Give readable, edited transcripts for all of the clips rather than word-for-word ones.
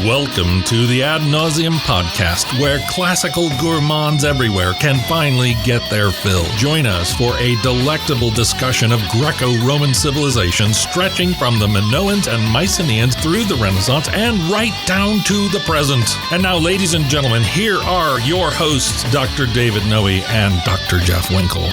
Welcome to the Ad Nauseam podcast, where classical gourmands everywhere can finally get their fill. Join us for a delectable discussion of Greco-Roman civilization stretching from the Minoans and Mycenaeans through the Renaissance and right down to the present. And now, ladies and gentlemen, here are your hosts, Dr. David Noe and Dr. Jeff Winkle.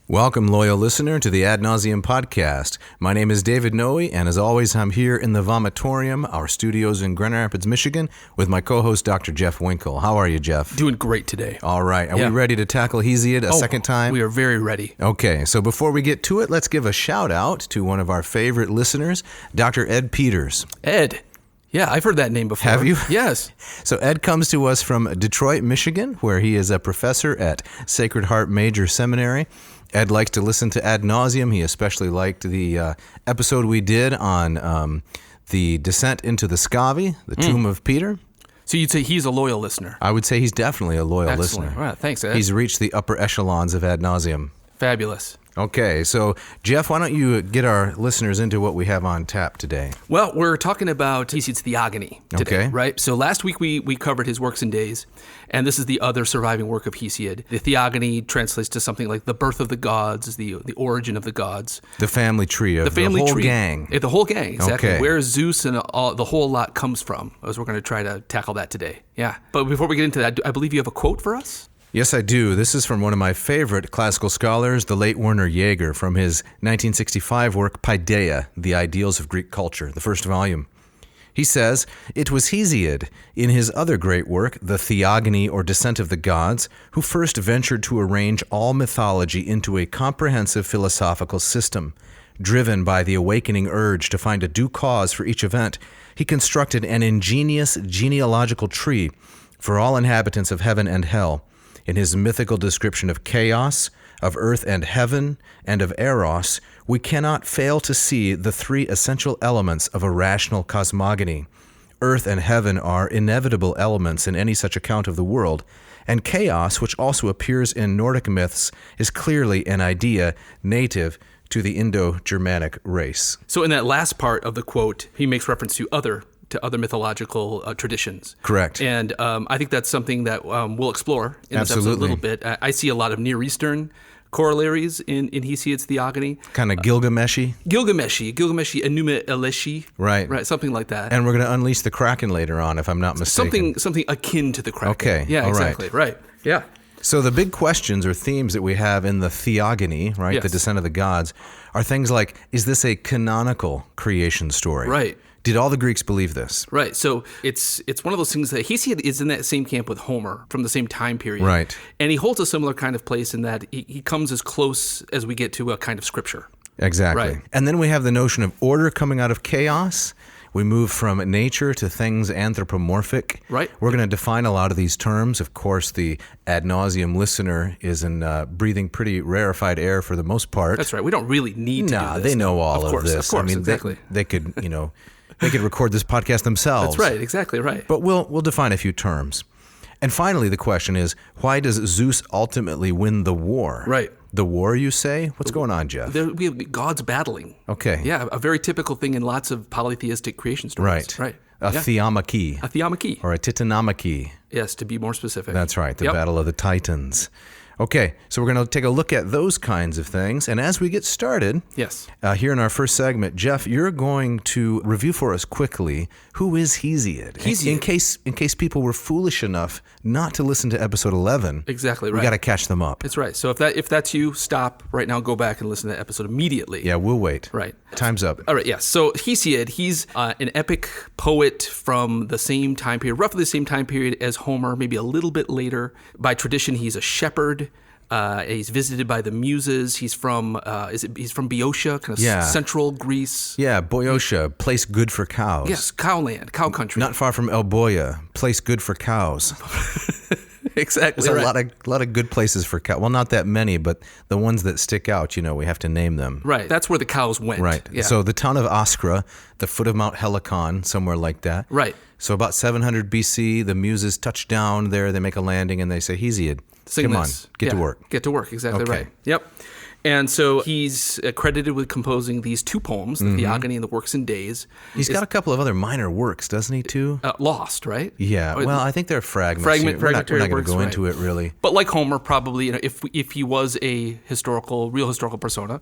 Welcome, loyal listener, to the Ad Nauseam podcast. My name is David Noe, and as always, I'm here in the Vomitorium, our studios in Grand Rapids, Michigan, with my co-host, Dr. Jeff Winkle. How are you, Jeff? Doing great today. All right. Are we ready to tackle Hesiod a second time? We are very ready. Okay, so before we get to it, let's give a shout-out to one of our favorite listeners, Dr. Ed Peters. Ed. Yeah, I've heard that name before. Have you? Yes. So Ed comes to us from Detroit, Michigan, where he is a professor at Sacred Heart Major Seminary. Ed likes to listen to Ad Nauseam. He especially liked the episode we did on the descent into the Scavi, the tomb of Peter. So you'd say he's a loyal listener? I would say he's definitely a loyal Excellent. listener. All right, thanks, Ed. He's reached the upper echelons of Ad Nauseam. Fabulous. Okay, so Jeff, why don't you get our listeners into what we have on tap today? Well, we're talking about Hesiod's Theogony today, Okay. right? So last week we covered his works and days, and this is the other surviving work of Hesiod. The Theogony translates to something like the birth of the gods, the origin of the gods. The family tree of The family whole tree. gang. The whole gang, exactly. Okay. Where Zeus and the whole lot comes from, as we're going to try to tackle that today. Yeah. But before we get into that, I believe you have a quote for us? Yes, I do. This is from one of my favorite classical scholars, the late Werner Jaeger, from his 1965 work, Paideia, The Ideals of Greek Culture, the first volume. He says, "It was Hesiod, in his other great work, the Theogony or Descent of the Gods, who first ventured to arrange all mythology into a comprehensive philosophical system. Driven by the awakening urge to find a due cause for each event, he constructed an ingenious genealogical tree for all inhabitants of heaven and hell. In his mythical description of chaos, of earth and heaven, and of eros, we cannot fail to see the three essential elements of a rational cosmogony. Earth and heaven are inevitable elements in any such account of the world, and chaos, which also appears in Nordic myths, is clearly an idea native to the Indo-Germanic race." So in that last part of the quote, he makes reference to other mythological traditions. Correct. And I think that's something that we'll explore in this episode a little bit. I see a lot of Near Eastern corollaries in Hesiod's Theogony. Kind of Gilgamesh-y. Gilgamesh, Enuma Elishi. Right. Something like that. And we're going to unleash the Kraken later on, if I'm not mistaken. Something akin to the Kraken. Okay. Yeah, all exactly. Right. Yeah. So the big questions or themes that we have in the Theogony, right, Yes. the descent of the gods, are things like, is this a canonical creation story? Right. Did all the Greeks believe this? Right. So it's one of those things that Hesiod is in that same camp with Homer from the same time period. Right. And he holds a similar kind of place in that he comes as close as we get to a kind of scripture. Exactly. Right. And then we have the notion of order coming out of chaos. We move from nature to things anthropomorphic. Right. We're going to define a lot of these terms. Of course, the Ad Nauseam listener is breathing pretty rarefied air for the most part. That's right. We don't really need to do this. They know all of course, this. Of course, I mean, exactly. they could, they could record this podcast themselves. That's right. Exactly right. But we'll define a few terms. And finally, the question is, why does Zeus ultimately win the war? Right. The war, you say? What's going on, Jeff? We have gods battling. Okay. Yeah, a very typical thing in lots of polytheistic creation stories. Right. Right. A theomachy. A theomachy. Or a titanomachy. Yes, to be more specific. That's right, the Yep. Battle of the Titans. Okay, so we're going to take a look at those kinds of things. And as we get started, Yes. Here in our first segment, Jeff, you're going to review for us quickly, who is Hesiod? Hesiod. In case people were foolish enough not to listen to episode 11. Exactly right. We got to catch them up. That's right. So if that's you, stop right now, go back and listen to that episode immediately. Yeah, we'll wait. Right. Time's up. All right, yes. So Hesiod, he's an epic poet from the same time period, roughly the same time period as Homer, maybe a little bit later. By tradition, he's a shepherd. He's visited by the Muses. He's from he's from Boeotia, kind of central Greece. Yeah, Boeotia, place good for cows. Yes, cowland, cow country. Not far from Elboya, place good for cows. Exactly. There's right. a lot of good places for cows. Well, not that many, but the ones that stick out, we have to name them. Right. That's where the cows went. Right. Yeah. So the town of Askra, the foot of Mount Helicon, somewhere like that. Right. So about 700 BC, the Muses touch down there. They make a landing and they say, Hesiod, Sing come this. on, get to work. Get to work. Exactly Okay. right. Yep. And so he's credited with composing these two poems, the Theogony and the Works and Days. He's got a couple of other minor works, doesn't he, too? Lost, right? Yeah, well, I think they're fragments. We're not going to go into it, really. But like Homer, probably, if he was a real historical persona,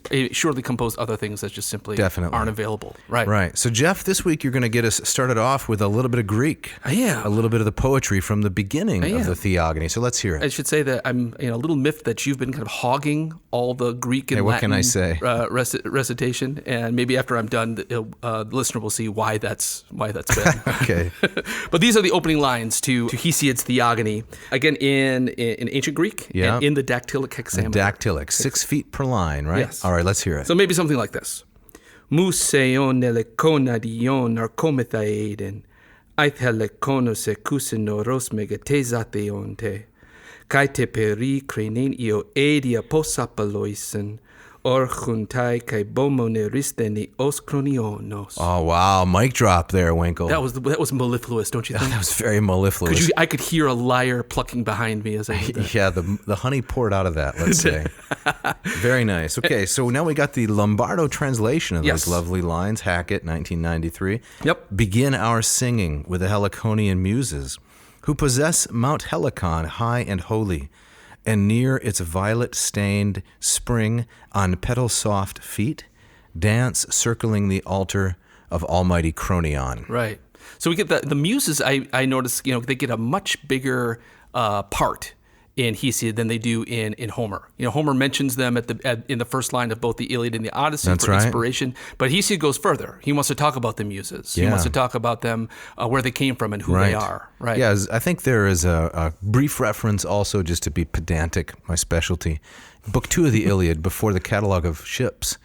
he surely composed other things that just simply aren't available. Right. Right. So, Jeff, this week you're going to get us started off with a little bit of Greek. I am. A little bit of the poetry from the beginning of the Theogony. So let's hear it. I should say that I'm a little miffed that you've been kind of hogging all the Greek and what Latin can I say? Recitation, and maybe after I'm done, the listener will see why that's been. Okay. But these are the opening lines to Hesiod's Theogony, again in ancient Greek, and in the dactylic hexameter. Dactylic, 6 feet per line, right? Yes. All right, let's hear it. So maybe something like this. Museon elekonadion arkomethaeden, aithelekonos ekusenoros megatezatheonte. Kai te peri crenen io edia posapaloisen, or juntai kai bomoneristeni os chronionos. Oh, wow. Mic drop there, Winkle. That was mellifluous, don't you think? That was very mellifluous. I could hear a lyre plucking behind me as I did that. Yeah, the honey poured out of that, let's say. Very nice. Okay, so now we got the Lombardo translation of those lovely lines. Hackett, 1993. Yep. Begin our singing with the Heliconian muses, who possess Mount Helicon high and holy, and near its violet-stained spring on petal-soft feet, dance circling the altar of almighty Cronion. Right. So we get the muses, I notice, they get a much bigger part in Hesiod than they do in Homer. Homer mentions them in the first line of both the Iliad and the Odyssey for inspiration. But Hesiod goes further. He wants to talk about the muses. He wants to talk about them, where they came from and who they are. Right. Yeah, I think there is a brief reference also, just to be pedantic, my specialty. Book 2 of the Iliad, before the catalog of ships,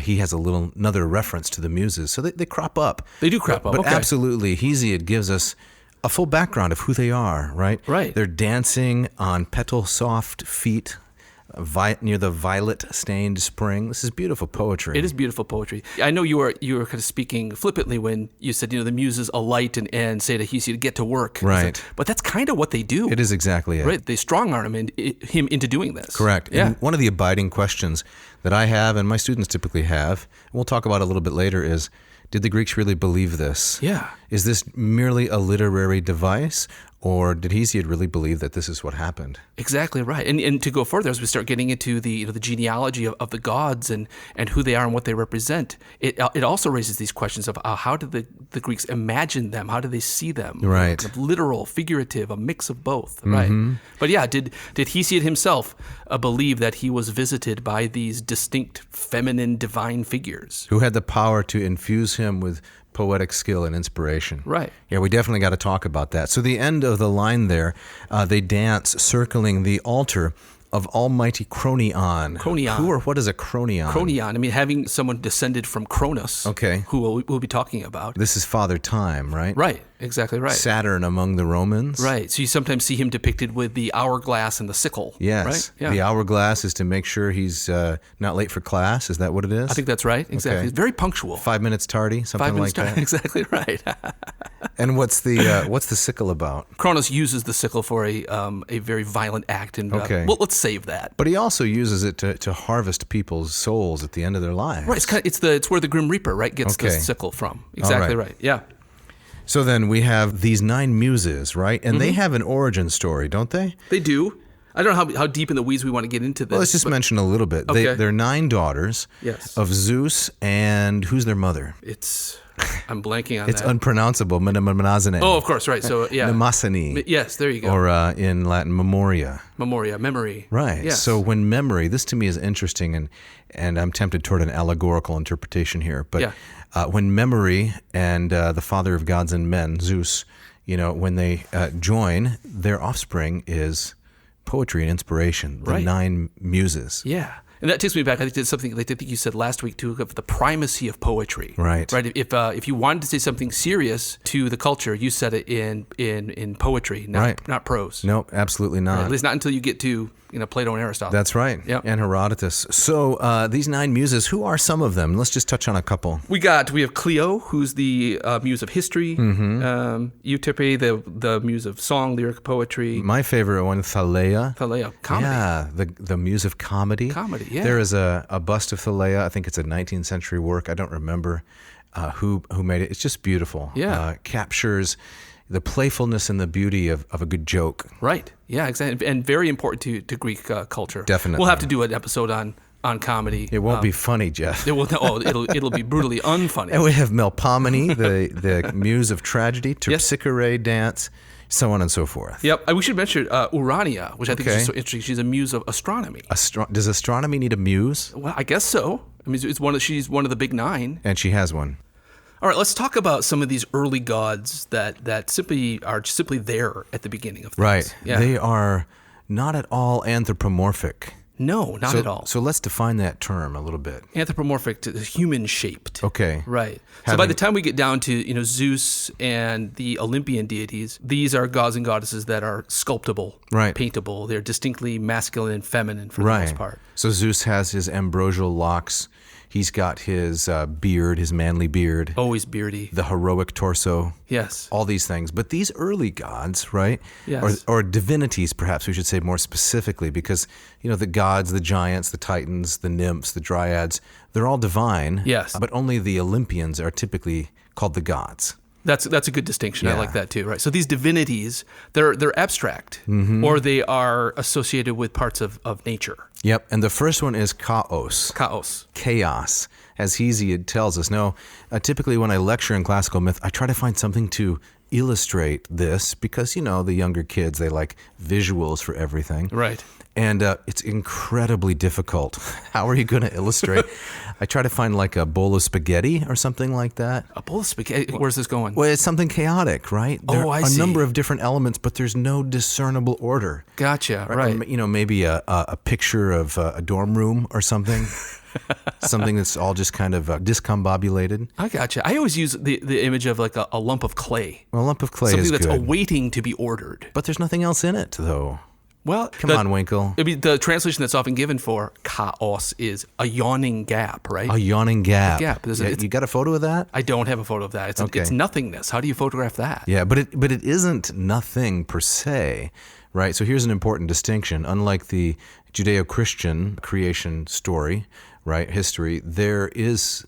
he has another reference to the muses. So they crop up. They do crop up. But absolutely, Hesiod gives us a full background of who they are, right? Right. They're dancing on petal-soft feet near the violet-stained spring. This is beautiful poetry. It is beautiful poetry. I know you were kind of speaking flippantly when you said, the muses alight and say to Hesiod, get to work. Right. But that's kind of what they do. It is exactly it. Right. They strong-arm him into doing this. Correct. Yeah. And one of the abiding questions that I have, and my students typically have, and we'll talk about a little bit later, is, did the Greeks really believe this? Yeah. Is this merely a literary device, or did Hesiod really believe that this is what happened? Exactly right. And to go further, as we start getting into the the genealogy of the gods and who they are and what they represent, it also raises these questions of how did the Greeks imagine them? How did they see them? Right. Kind of literal, figurative, a mix of both. Right. But yeah, did Hesiod himself believe that he was visited by these distinct feminine divine figures who had the power to infuse him with poetic skill and inspiration? Right. Yeah, we definitely got to talk about that. So the end of the line there, they dance circling the altar of almighty Cronion. Cronion. Who or what is a Cronion? Cronion. Having someone descended from Cronus. Okay. Who we'll be talking about. This is Father Time, right? Right. Exactly right. Saturn among the Romans. Right. So you sometimes see him depicted with the hourglass and the sickle. Yes. Right? Yeah. The hourglass is to make sure he's not late for class. Is that what it is? I think that's right. Exactly. Okay. It's very punctual. 5 minutes tardy, something 5 minutes like tardy. that. Exactly right. And what's the sickle about? Cronus uses the sickle for a very violent act, and let's save that. But he also uses it to harvest people's souls at the end of their lives. Right. It's where the Grim Reaper gets the sickle from. Exactly right. Yeah. So then we have these 9 muses, right? And they have an origin story, don't they? They do. I don't know how deep in the weeds we want to get into this. Well, let's just mention a little bit. Okay. They're 9 daughters of Zeus, and who's their mother? I'm blanking on It's that. unpronounceable. Mnemosyne. Oh, of course, right. So, yeah. Mnemosyne. Yes, there you go. Or in Latin, memoria. Memoria, memory. Right. Yes. So when memory, this to me is interesting, and I'm tempted toward an allegorical interpretation here, but when memory and the father of gods and men, Zeus, when they join, their offspring is poetry and inspiration, the 9 muses. Yeah. And that takes me back. I think it's something I think you said last week too, of the primacy of poetry. Right. Right. If you wanted to say something serious to the culture, you said it in poetry, not prose. No, absolutely not. Right? At least not until you get to Plato and Aristotle. That's right. Yep. And Herodotus. So these 9 muses, who are some of them? Let's just touch on a couple. We have Clio, who's the muse of history. Euterpe, the muse of song, lyric, poetry. My favorite one, Thaleia. Thaleia, comedy. Yeah, the muse of comedy. Comedy, yeah. There is a bust of Thaleia. I think it's a 19th century work. I don't remember who made it. It's just beautiful. Yeah. Captures the playfulness and the beauty of a good joke. Right. Yeah, exactly. And very important to Greek culture. Definitely. We'll have to do an episode on comedy. It won't be funny, Jeff. It'll be brutally unfunny. And we have Melpomene, the muse of tragedy, Terpsichore dance, so on and so forth. Yep. We should mention Urania, which I think is so interesting. She's a muse of astronomy. Does astronomy need a muse? Well, I guess so. I mean, she's one of the big 9. And she has one. All right, let's talk about some of these early gods that simply are there at the beginning of things. Right. Yeah. They are not at all anthropomorphic. No, not at all. So let's define that term a little bit. Anthropomorphic, human-shaped. Okay. Right. So by the time we get down to Zeus and the Olympian deities, these are gods and goddesses that are sculptable, right, paintable. They're distinctly masculine and feminine for the most part. So Zeus has his ambrosial locks. He's got his beard, his manly beard. Always beardy. The heroic torso. Yes. All these things. But these early gods, right? Yes. Or divinities, perhaps we should say more specifically, because, the gods, the giants, the titans, the nymphs, the dryads, they're all divine. Yes. But only the Olympians are typically called the gods. That's a good distinction. Yeah. I like that too. Right. So these divinities, they're abstract, or they are associated with parts of nature. Yep. And the first one is chaos. Chaos, as Hesiod tells us. Now, typically when I lecture in classical myth, I try to find something to illustrate this because, the younger kids, they like visuals for everything. Right. And it's incredibly difficult. How are you going to illustrate? I try to find like a bowl of spaghetti or something like that. A bowl of spaghetti? Where's this going? Well, it's something chaotic, right? There I are see. a number of different elements, but there's no discernible order. Gotcha, right. Maybe a picture of a dorm room or something. Something that's all just kind of discombobulated. I gotcha. I always use the image of like a lump of clay. Well, a lump of clay is something that's good. awaiting to be ordered. But there's nothing else in it, though. Well, come on, Winkle. I mean, the translation that's often given for chaos is a yawning gap, right? A yawning gap. You got a photo of that? I don't have a photo of that. It's nothingness. How do you photograph that? Yeah, but it isn't nothing per se, right? So here's an important distinction. Unlike the Judeo-Christian creation story, right, history, there is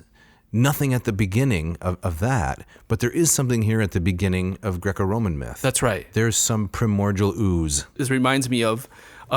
nothing at the beginning of that, but there is something here at the beginning of Greco-Roman myth. That's right. There's some primordial ooze. This reminds me of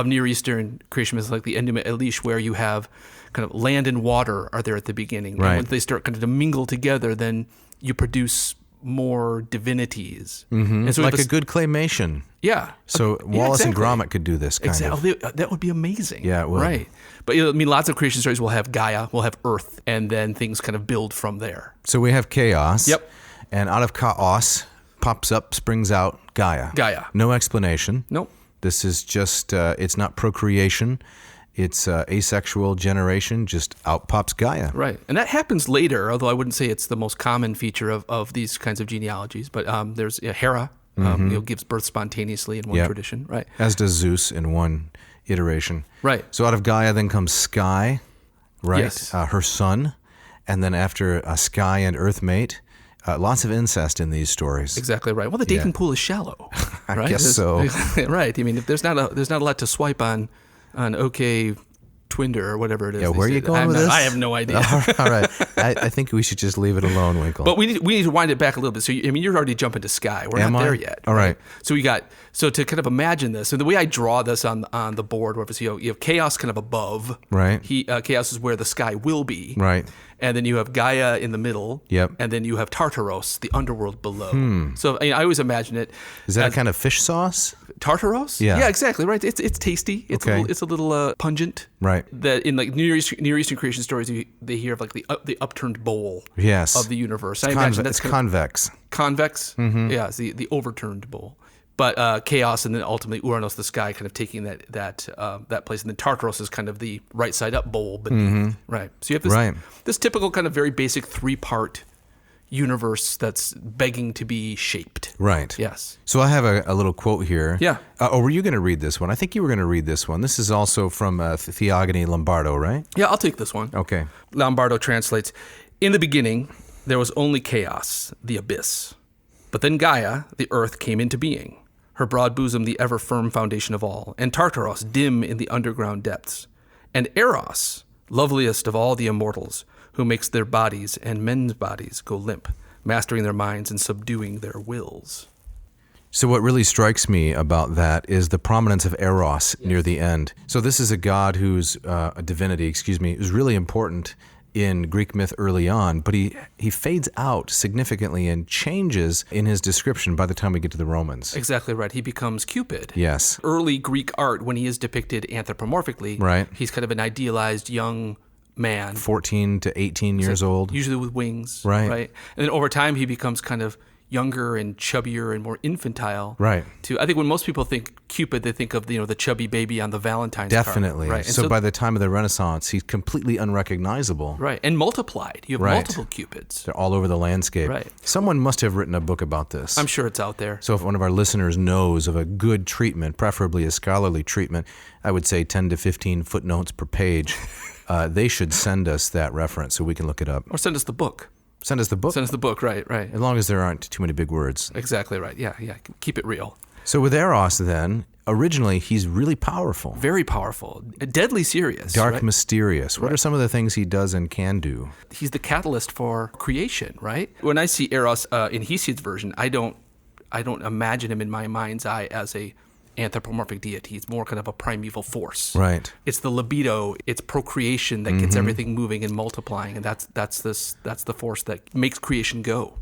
Near Eastern creation myths like the Enuma Elish, where you have kind of land and water are there at the beginning. Right. And when they start kind of to mingle together, then you produce more divinities. Mm-hmm. And so like a good claymation. Yeah. So Wallace and Gromit could do this kind of. That would be amazing. Yeah, it would. Right. But lots of creation stories will have Gaia, will have Earth, and then things kind of build from there. So we have chaos. Yep. And out of chaos springs out Gaia. No explanation. Nope. This is just, it's not procreation. It's asexual generation, just out pops Gaia. Right. And that happens later, although I wouldn't say it's the most common feature of these kinds of genealogies. But there's Hera, gives birth spontaneously in one tradition. Right. As does Zeus in one iteration. Right. So out of Gaia then comes Sky, right? Yes. Her son. And then after Sky and Earth mate, lots of incest in these stories. Exactly right. Well, the dating pool is shallow. I guess so. Right. I mean, if there's not a lot to swipe on OK Twinder or whatever it is. Yeah, where are you going with this? I have no idea. All right. I think we should just leave it alone, Winkle. But we need to wind it back a little bit. So, you're already jumping to Sky. We're not there yet. All right. So to kind of imagine this, and the way I draw this on the board, where you have chaos kind of above. Right. Chaos is where the sky will be. Right. And then you have Gaia in the middle. Yep. And then you have Tartaros, the underworld below. So I always imagine it. Is that a kind of fish sauce? Tartaros? Yeah. Yeah, exactly. Right. It's tasty. It's a little pungent. Right. That in like Near Eastern creation stories, they hear of like the upturned bowl. Yes. Of the universe. I imagine that's convex. Convex. Mm-hmm. Yeah. It's the overturned bowl. But chaos and then ultimately Uranos, the sky, kind of taking that place, and then Tartaros is kind of the right side up bowl beneath. Right. So you have this typical kind of very basic 3-part universe that's begging to be shaped. Right. Yes. So I have a little quote here. Yeah. Were you going to read this one? I think you were going to read this one. This is also from Theogony Lombardo, right? Yeah, I'll take this one. Okay. Lombardo translates, "In the beginning, there was only chaos, the abyss. But then Gaia, the earth, came into being, her broad bosom the ever-firm foundation of all, and Tartaros dim in the underground depths, and Eros, loveliest of all the immortals, who makes their bodies and men's bodies go limp, mastering their minds and subduing their wills." So what really strikes me about that is the prominence of Eros near the end. So this is a god who's, a divinity, who's really important in Greek myth early on, but he fades out significantly and changes in his description by the time we get to the Romans. Exactly right. He becomes Cupid. Yes. Early Greek art, when he is depicted anthropomorphically, Right. he's kind of an idealized young man. 14 to 18 years old. Usually with wings. Right. And then over time, he becomes kind of younger and chubbier and more infantile. Right. I think when most people think Cupid, they think of the chubby baby on the Valentine's card. Definitely. Right. And So by the time of the Renaissance, he's completely unrecognizable. Right. And multiplied. You have Right. multiple Cupids. They're all over the landscape. Right. Someone must have written a book about this. I'm sure it's out there. So if one of our listeners knows of a good treatment, preferably a scholarly treatment, I would say 10 to 15 footnotes per page, they should send us that reference so we can look it up. Or send us the book. Send us the book. Send us the book. Right. As long as there aren't too many big words. Exactly right. Yeah. Keep it real. So with Eros then, originally he's really powerful. Very powerful. Deadly serious. Dark, right? Mysterious. What are some of the things he does and can do? He's the catalyst for creation, right? When I see Eros in Hesiod's version, I don't imagine him in my mind's eye as a anthropomorphic deity. He's more kind of a primeval force. Right. It's the libido, it's procreation that gets everything moving and multiplying, and that's the force that makes creation go.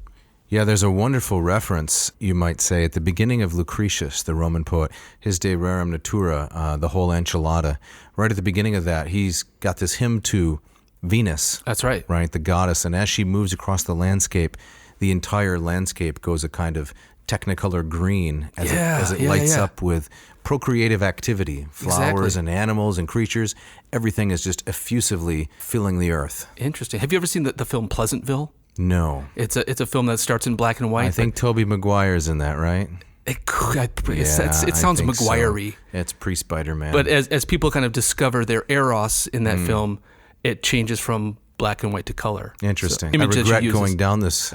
Yeah, there's a wonderful reference, you might say, at the beginning of Lucretius, the Roman poet, his De Rerum Natura, the whole enchilada. Right at the beginning of that, he's got this hymn to Venus. That's right. Right, the goddess. And as she moves across the landscape, the entire landscape goes a kind of Technicolor green as it lights up with procreative activity. Flowers and animals and creatures. Everything is just effusively filling the earth. Interesting. Have you ever seen the film Pleasantville? No. It's a film that starts in black and white. I think Tobey Maguire's in that, right? It sounds Maguire-y. So. It's pre-Spider-Man. But as people kind of discover their Eros in that film, it changes from black and white to color. Interesting. So, I regret going down this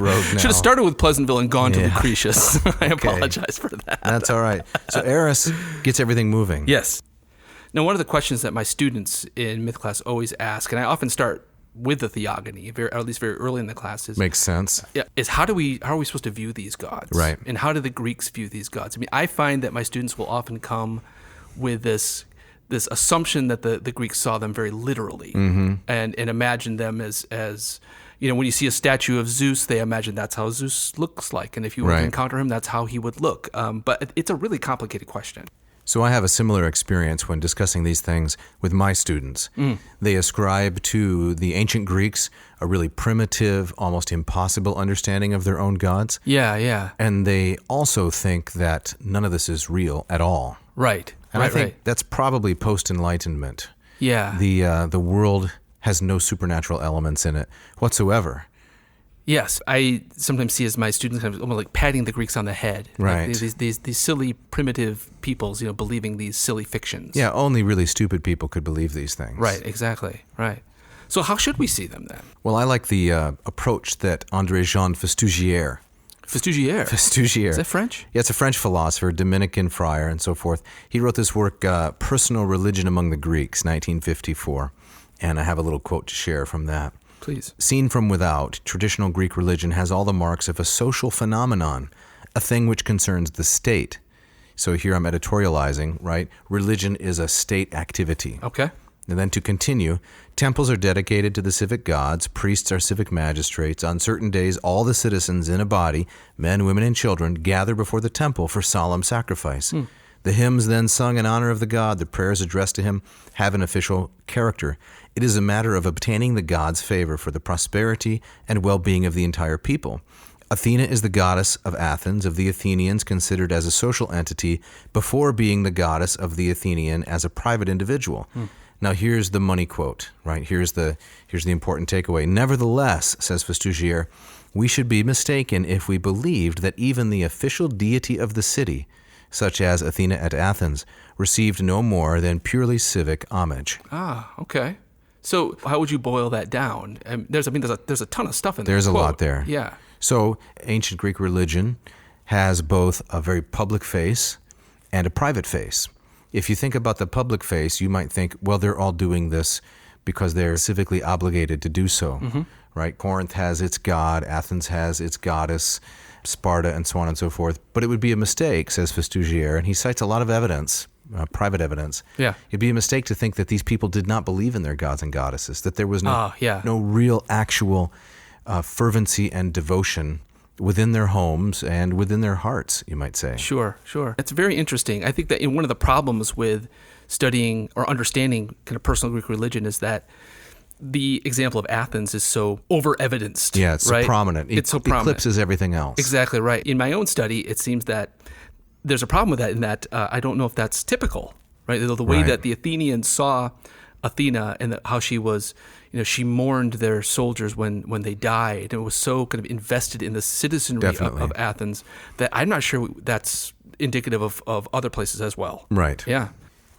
road now. Should have started with Pleasantville and gone to Lucretius. I apologize for that. That's all right. So Eros gets everything moving. Yes. Now, one of the questions that my students in myth class always ask, and I often start with the Theogony, at least very early in the class, Makes sense. Is how are we supposed to view these gods? Right. And how do the Greeks view these gods? I mean, I find that my students will often come with this assumption that the Greeks saw them very literally and imagine them as when you see a statue of Zeus, they imagine that's how Zeus looks like. And if you were to encounter him, that's how he would look. But it's a really complicated question. So I have a similar experience when discussing these things with my students. They ascribe to the ancient Greeks a really primitive, almost impossible understanding of their own gods. Yeah. And they also think that none of this is real at all. Right. And I think that's probably post-Enlightenment. Yeah. The world has no supernatural elements in it whatsoever. Yes, I sometimes see as my students kind of almost like patting the Greeks on the head. Right. Like these silly primitive peoples, believing these silly fictions. Yeah, only really stupid people could believe these things. Right, exactly. Right. So how should we see them then? Well, I like the approach that André-Jean Festugière. Festugière. Is that French? Yeah, it's a French philosopher, Dominican friar, and so forth. He wrote this work, Personal Religion Among the Greeks, 1954. And I have a little quote to share from that. Please. Seen from without, traditional Greek religion has all the marks of a social phenomenon, a thing which concerns the state. So here I'm editorializing, right? Religion is a state activity. Okay. And then to continue, temples are dedicated to the civic gods, priests are civic magistrates. On certain days, all the citizens in a body, men, women, and children, gather before the temple for solemn sacrifice. The hymns then sung in honor of the god, the prayers addressed to him, have an official character. It is a matter of obtaining the god's favor for the prosperity and well-being of the entire people. Athena is the goddess of Athens, of the Athenians, considered as a social entity before being the goddess of the Athenian as a private individual. Now here's the money quote, right? Here's the important takeaway. Nevertheless, says Festugier, we should be mistaken if we believed that even the official deity of the city, such as Athena at Athens, received no more than purely civic homage. Ah, okay. So how would you boil that down? There's a ton of stuff in there. There's a lot there. Yeah. So ancient Greek religion has both a very public face and a private face. If you think about the public face, you might think, well, they're all doing this because they're civically obligated to do so, right? Corinth has its god, Athens has its goddess, Sparta, and so on and so forth. But it would be a mistake, says Festugier, and he cites a lot of evidence, private evidence. Yeah. It'd be a mistake to think that these people did not believe in their gods and goddesses, that there was no real actual fervency and devotion within their homes and within their hearts, you might say. Sure. That's very interesting. I think that one of the problems with studying or understanding kind of personal Greek religion is that the example of Athens is so over-evidenced. Yeah, it's right? so prominent. It's so prominent. Eclipses everything else. Exactly right. In my own study, it seems that there's a problem with that in that I don't know if that's typical, right? The way Right. that the Athenians saw Athena and how she was, she mourned their soldiers when they died and was so kind of invested in the citizenry of Athens that I'm not sure that's indicative of other places as well. Right. Yeah.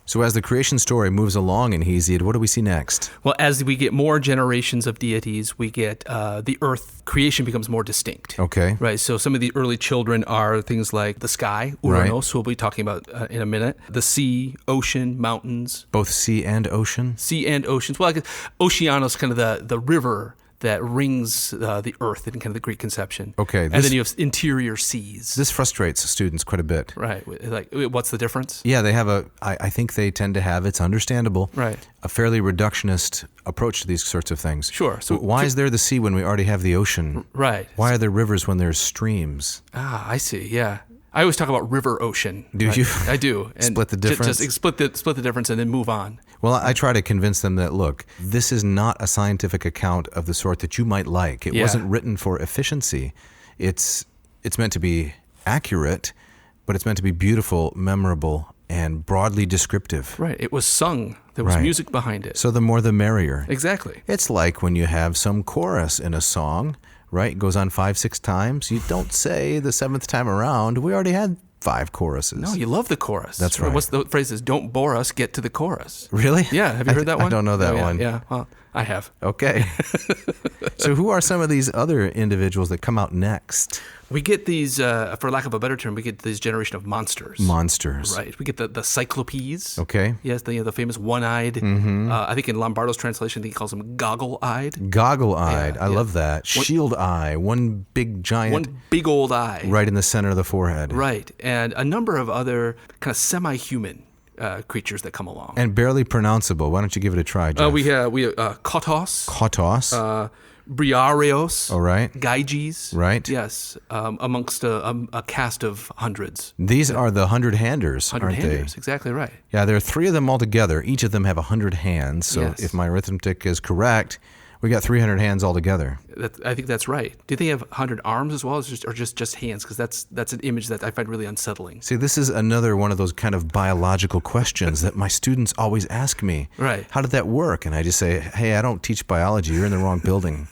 So as the creation story moves along in Hesiod, what do we see next? Well, as we get more generations of deities, we get the earth creation becomes more distinct. Okay. Right. So some of the early children are things like the sky, Uranos, who we'll be talking about in a minute, the sea, ocean, mountains. Both sea and ocean? Sea and oceans. Well, I guess Oceanos, kind of the river that rings the earth in kind of the Greek conception. Okay. And then you have interior seas. This frustrates students quite a bit. Right. Like, what's the difference? Yeah, they have I think they tend to have, it's understandable, Right. a fairly reductionist approach to these sorts of things. Sure. So why is there the sea when we already have the ocean? Right. Why are there rivers when there's streams? Ah, I see. Yeah. I always talk about river ocean. Do you? I do. And Split the difference? Just split the difference and then move on. Well, I try to convince them that, look, this is not a scientific account of the sort that you might like. It wasn't written for efficiency. It's meant to be accurate, but it's meant to be beautiful, memorable, and broadly descriptive. Right. It was sung. There was music behind it. So the more the merrier. Exactly. It's like when you have some chorus in a song, right? It goes on 5-6 times. You don't say the 7th time around, we already had 5 choruses. No, you love the chorus. That's right. What's the phrase is, don't bore us, get to the chorus. Really? Yeah. Have you heard that one? I don't know that Oh, yeah, one. Yeah. Well, I have. Okay. So who are some of these other individuals that come out next? We get these, for lack of a better term, we get this generation of monsters. Monsters. Right. We get the Cyclopes. Okay. Yes, the famous one-eyed. I think in Lombardo's translation, he calls them goggle-eyed. Goggle-eyed. Yeah, I yeah. love that. Shield eye. One big giant. One big old eye. Right in the center of the forehead. Right. And a number of other kind of semi-human creatures that come along. And barely pronounceable. Why don't you give it a try, Jeff? We have Kotos. Kotos. Briareos. All right. Gyges. Right. Yes. Amongst a cast of hundreds. These are the 100-handers, aren't they? 100-handers. Exactly right. Yeah, there are 3 of them altogether. Each of them have 100 hands. So Yes. if my arithmetic is correct, we got 300 hands altogether. I think that's right. Do you think they have 100 arms as well, or just hands? Because that's an image that I find really unsettling. See, this is another one of those kind of biological questions that my students always ask me. Right. How did that work? And I just say, hey, I don't teach biology. You're in the wrong building.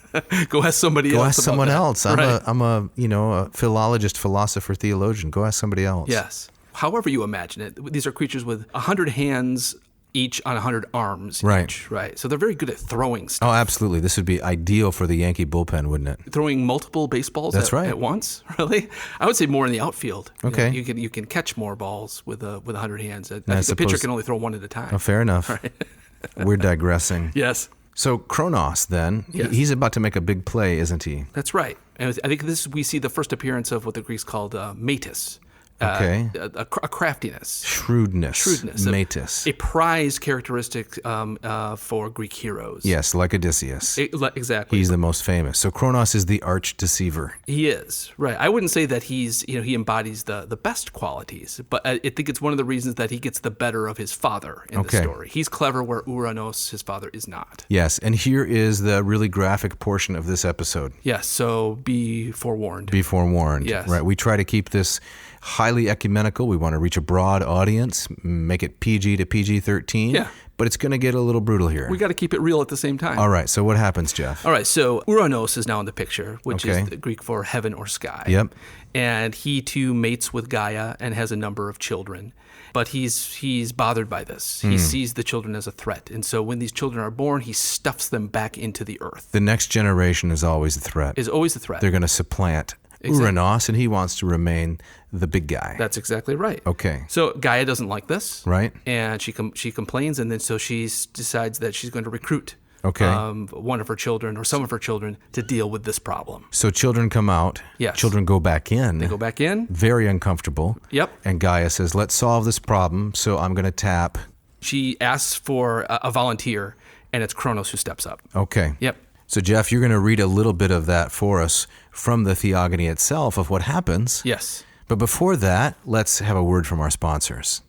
Go ask somebody else. Go ask about someone that. else. Right. I'm a philologist, philosopher, theologian. Go ask somebody else. Yes. However you imagine it, these are creatures with 100 hands each on 100 arms Right. each. Right. So they're very good at throwing stuff. Oh, absolutely. This would be ideal for the Yankee bullpen, wouldn't it? Throwing multiple baseballs That's right. at once, really? I would say more in the outfield. Okay. You can catch more balls with 100 hands. I think I the pitcher suppose- can only throw one at a time. Oh, fair enough. We're digressing. Yes, So Kronos, then, Yes. he's about to make a big play, isn't he? that's right. And I think we see the first appearance of what the Greeks called metis. Okay. A craftiness. Shrewdness. Shrewdness. Metis. A prized characteristic for Greek heroes. Yes, like Odysseus. Exactly. He's the most famous. So Kronos is the arch deceiver. He is, right. I wouldn't say that he embodies the best qualities, but I think it's one of the reasons that he gets the better of his father in Okay. the story. He's clever where Uranos, his father, is not. Yes, and here is the really graphic portion of this episode. Yes, so be forewarned. Be forewarned. Yes. Right. We try to keep this highly ecumenical. We want to reach a broad audience, make it PG to PG-13. Yeah. But it's going to get a little brutal here. We got to keep it real at the same time. All right, so what happens, Jeff? All right, so Uranos is now in the picture, which Okay. is the Greek for heaven or sky. Yep. And he too mates with Gaia and has a number of children. But he's bothered by this. He sees the children as a threat. And so when these children are born, he stuffs them back into the earth. The next generation is always a threat. Is always the threat. They're going to supplant Uranos, and he wants to remain the big guy. That's exactly right. Okay. So Gaia doesn't like this. Right. And she complains, and then so she decides that she's going to recruit one of her children or some of her children to deal with this problem. So children come out. Yes. Children go back in. They go back in. Very uncomfortable. Yep. And Gaia says, let's solve this problem, so I'm going to tap. She asks for a volunteer, and it's Kronos who steps up. Okay. Yep. So, Jeff, you're going to read a little bit of that for us from the Theogony itself of what happens. Yes. But before that, let's have a word from our sponsors.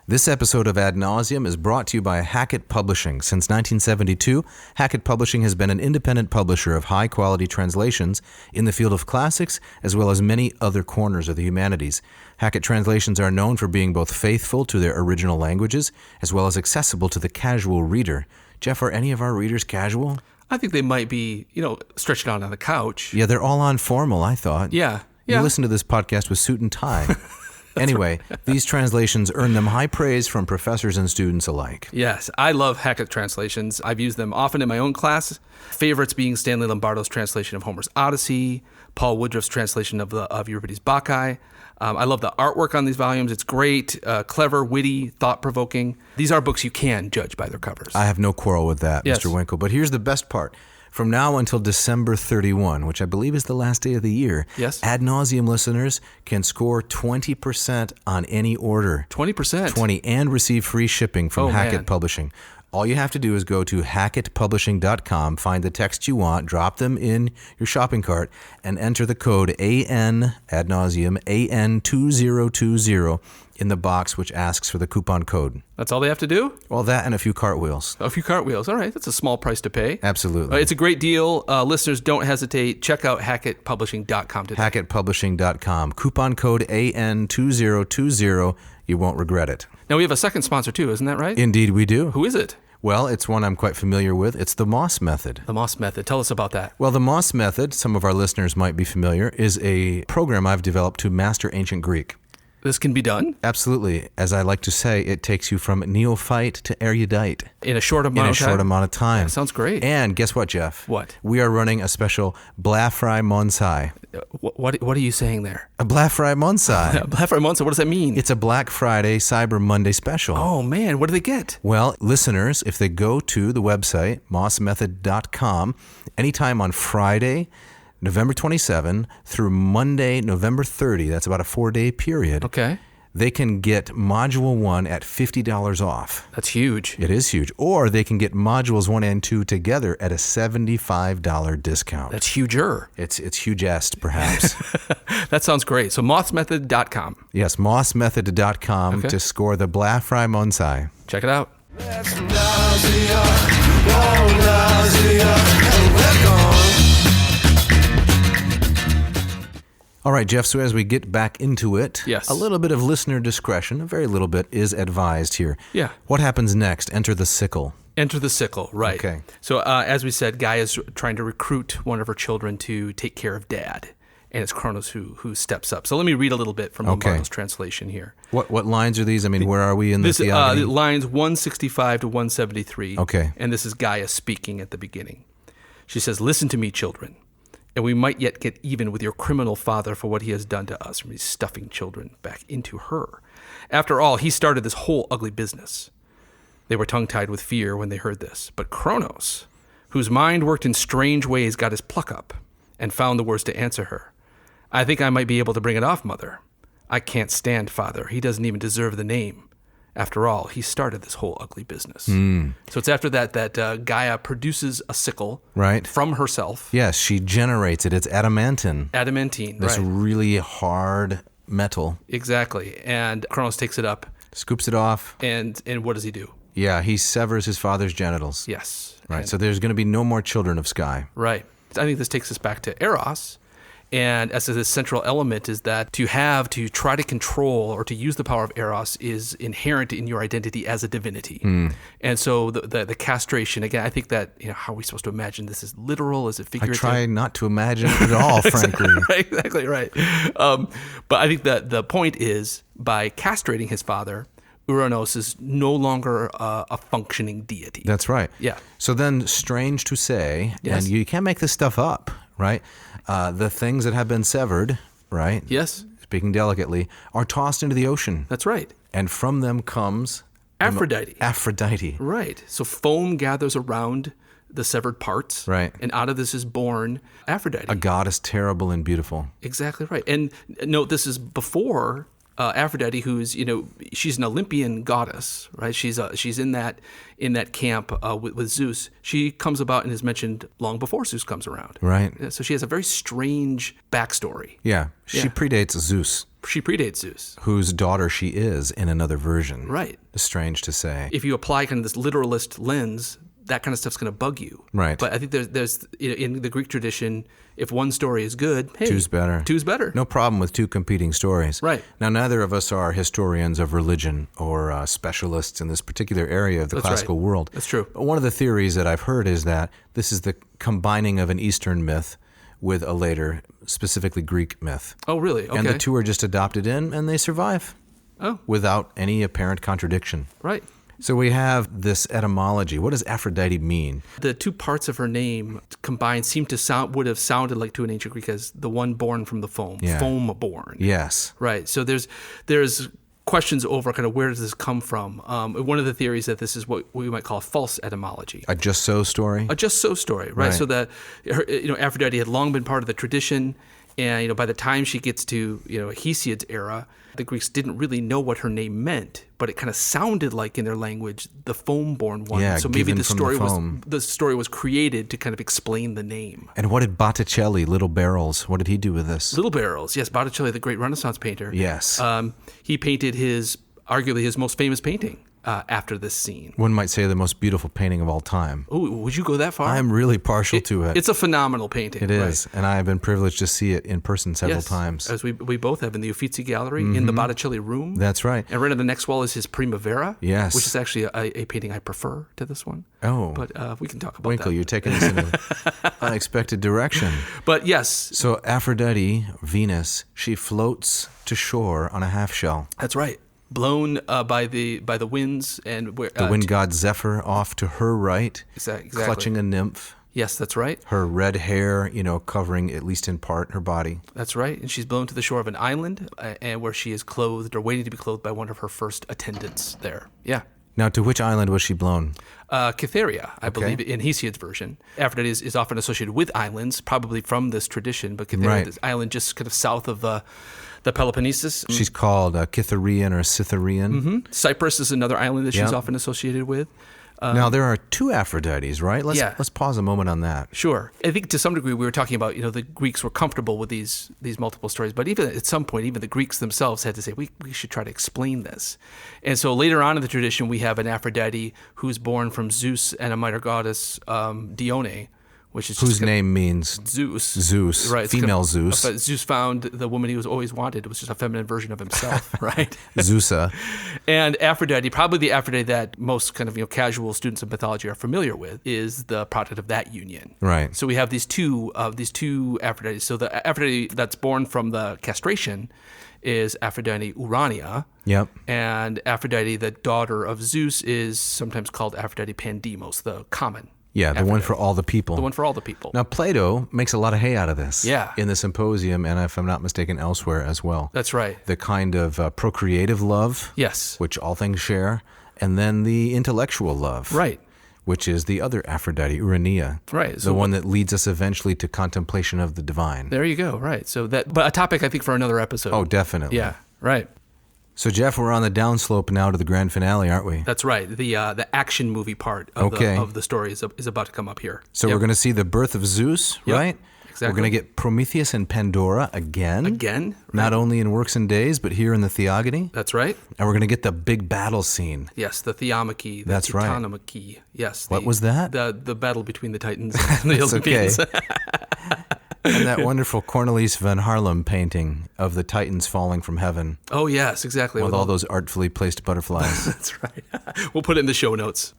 This episode of Ad Nauseam is brought to you by Hackett Publishing. Since 1972, Hackett Publishing has been an independent publisher of high-quality translations in the field of classics, as well as many other corners of the humanities. Hackett translations are known for being both faithful to their original languages, as well as accessible to the casual reader. Jeff, are any of our readers casual? I think they might be, stretched out on the couch. Yeah, they're all on formal, I thought. Yeah. You listen to this podcast with suit and tie. Anyway, these translations earn them high praise from professors and students alike. Yes, I love Hackett translations. I've used them often in my own class. Favorites being Stanley Lombardo's translation of Homer's Odyssey, Paul Woodruff's translation of Euripides' Bacchae. I love the artwork on these volumes. It's great, clever, witty, thought-provoking. These are books you can judge by their covers. I have no quarrel with that, Yes. Mr. Winkle. But here's the best part. From now until December 31, which I believe is the last day of the year, Yes. Ad Nauseam listeners can score 20% on any order. 20%. 20 and receive free shipping from Oh, Hackett man. Publishing. All you have to do is go to hackettpublishing.com, find the text you want, drop them in your shopping cart, and enter the code AN, Ad Nauseam, AN2020 in the box which asks for the coupon code. That's all they have to do? Well, that and a few cartwheels. A few cartwheels. All right, that's a small price to pay. Absolutely. It's a great deal. Listeners, don't hesitate. Check out hackettpublishing.com today. hackettpublishing.com. Coupon code AN2020. You won't regret it. Now, we have a second sponsor, too. Isn't that right? Indeed, we do. Who is it? Well, it's one I'm quite familiar with. It's the Moss Method. The Moss Method. Tell us about that. Well, the Moss Method, some of our listeners might be familiar, is a program I've developed to master ancient Greek. This can be done Absolutely. As I like to say, it takes you from neophyte to erudite in a short amount in a of time. short amount of time. That sounds great. And guess what, Jeff? What? We are running a special Blafry Monsai. What are you saying there? A Blafry Monsai. Black Friday Month, so what does that mean? It's a Black Friday, Cyber Monday special. Oh, man, what do they get? Well, listeners, if they go to the website, mossmethod.com, anytime on Friday, November 27 through Monday, November 30, that's about a 4-day period, Okay. they can get Module 1 at $50 off. That's huge. It is huge. Or they can get Modules 1 and 2 together at a $75 discount. That's huger. It's hugest, perhaps. That sounds great. So mossmethod.com. Yes, mossmethod.com Okay. to score the Blafry Monsai. Check it out. All right, Jeff, so as we get back into it, Yes. a little bit of listener discretion, a very little bit, is advised here. Yeah. What happens next? Enter the sickle. Enter the sickle, right. Okay. So as we said, Gaia's trying to recruit one of her children to take care of Dad, and it's Kronos who steps up. So let me read a little bit from Lombardo's translation here. What lines are these? I mean, where are we in the This Theogony? lines 165 to 173. Okay. And this is Gaia speaking at the beginning. She says, "Listen to me, children, and we might yet get even with your criminal father for what he has done to us." From he's stuffing children back into her. After all, he started this whole ugly business. They were tongue-tied with fear when they heard this. But Kronos, whose mind worked in strange ways, got his pluck up and found the words to answer her. "I think I might be able to bring it off, Mother. I can't stand Father. He doesn't even deserve the name. After all, he started this whole ugly business." So it's after that Gaia produces a sickle Right. from herself. Yes, she generates it. It's adamantine. Adamantine, This right. really hard metal. Exactly. And Kronos takes it up, Scoops it off. and what does he do? Yeah, he severs his father's genitals. Yes. Right, And- so there's going to be no more children of Sky. Right. I think this takes us back to Eros. And as the central element is that to try to control or to use the power of Eros is inherent in your identity as a divinity. And so the castration, again, I think that, how are we supposed to imagine this? Is literal? Is it I figurative? try not to imagine it at all, frankly. Exactly right. But I think that the point is, by castrating his father, Uranos is no longer a functioning deity. That's right. Yeah. So then, strange to say, Yes. and you can't make this stuff up, right? The things that have been severed, right? Yes, Speaking delicately, are tossed into the ocean. that's right. And from them comes Aphrodite. Aphrodite. Right. So foam gathers around the severed parts. Right. And out of this is born Aphrodite. A goddess terrible and beautiful. Exactly right. And note, this is before Aphrodite, who's she's an Olympian goddess, right? She's in that camp with Zeus. She comes about and is mentioned long before Zeus comes around. Right. So she has a very strange backstory. Yeah. She predates Zeus, She predates Zeus. whose daughter she is in another version. Right. Strange to say. If you apply kind of this literalist lens, that kind of stuff's going to bug you. Right. But I think there's in the Greek tradition, if one story is good, hey, Two's better. Two's better. No problem with two competing stories. Right. Now, neither of us are historians of religion or specialists in this particular area of the That's classical right. world. That's true. But one of the theories that I've heard is that this is the combining of an Eastern myth with a later, specifically Greek myth. Oh, really? Okay. And the two are just adopted in, and they survive Oh, without any apparent contradiction. right. So we have this etymology. What does Aphrodite mean? The two parts of her name combined would have sounded like to an ancient Greek as the one born from the foam, Yeah. foam born. Yes. Right. So there's questions over kind of where does this come from. One of the theories that this is what we might call a false etymology. A just so story? A just so story, right? Right. So that Aphrodite had long been part of the tradition, and by the time she gets to Hesiod's era, the Greeks didn't really know what her name meant, but it kind of sounded like in their language the foam-born one. Yeah, so maybe given the from story the foam. was created to kind of explain the name. And what did Botticelli, Little Barrels, what did he do with this? Little Barrels, yes, Botticelli, the great Renaissance painter. Yes. He painted arguably his most famous painting after this scene. One might say the most beautiful painting of all time. Oh, would you go that far? I'm really partial to it. It's a phenomenal painting. It is, and I have been privileged to see it in person several Yes, times. as we both have in the Uffizi Gallery in the Botticelli room. That's right. And right on the next wall is his Primavera, Yes. which is actually a painting I prefer to this one. Oh. But we can talk about Winkle, that. you're taking us in an unexpected direction. But yes, So Aphrodite, Venus, she floats to shore on a half shell. that's right. Blown by the winds and where The wind god Zephyr off to her right, exactly. clutching a nymph. Yes, that's right. Her red hair, covering at least in part her body. That's right. And she's blown to the shore of an island, and where she is clothed or waiting to be clothed by one of her first attendants there. Yeah. Now, to which island was she blown? Cytherea, I believe, in Hesiod's version. Aphrodite is often associated with islands, probably from this tradition, but Cytherea Right. is an island just kind of south of the Peloponnesus. She's called Cytherean or Cytherean. Cyprus is another island that she's Yep. often associated with. Now, there are two Aphrodites, right? Let's pause a moment on that. Sure. I think to some degree we were talking about, the Greeks were comfortable with these multiple stories, but even at some point, even the Greeks themselves had to say, we should try to explain this. And so later on in the tradition, we have an Aphrodite who's born from Zeus and a minor goddess, Dione, which is just Whose name means Zeus. Zeus, Right. it's female kind of- Zeus. But Zeus found the woman he was always wanted. It was just a feminine version of himself, right? Zeusa. And Aphrodite, probably the Aphrodite that most kind of casual students of mythology are familiar with, is the product of that union. Right. So we have these two Aphrodites. So the Aphrodite that's born from the castration is Aphrodite Urania. Yep. And Aphrodite, the daughter of Zeus, is sometimes called Aphrodite Pandemos, the common. Yeah, the one Aphrodite. for all the people. The one for all the people. Now, Plato makes a lot of hay out of this. Yeah. In the Symposium, and if I'm not mistaken, elsewhere as well. That's right. The kind of procreative love, Yes. which all things share, and then the intellectual love. Right. Which is the other Aphrodite, Urania. Right. The So one that leads us eventually to contemplation of the divine. there you go. Right. So but a topic I think for another episode. Oh, definitely. Yeah. Right. So, Jeff, we're on the downslope now to the grand finale, aren't we? That's right. The action movie part of, Okay. of the story is about to come up here. So Yep. we're going to see the birth of Zeus, Yep. right? exactly. We're going to get Prometheus and Pandora again. Again? Not Right. only in Works and Days, but here in the Theogony. That's right. And we're going to get the big battle scene. Yes, the Theomachy. The That's right. Titanomachy. Yes. What was that? The battle between the Titans and the That's okay. Olympians. And that wonderful Cornelis van Haarlem painting of the Titans falling from heaven Oh, yes, exactly. with all those artfully placed butterflies. That's right. We'll put it in the show notes.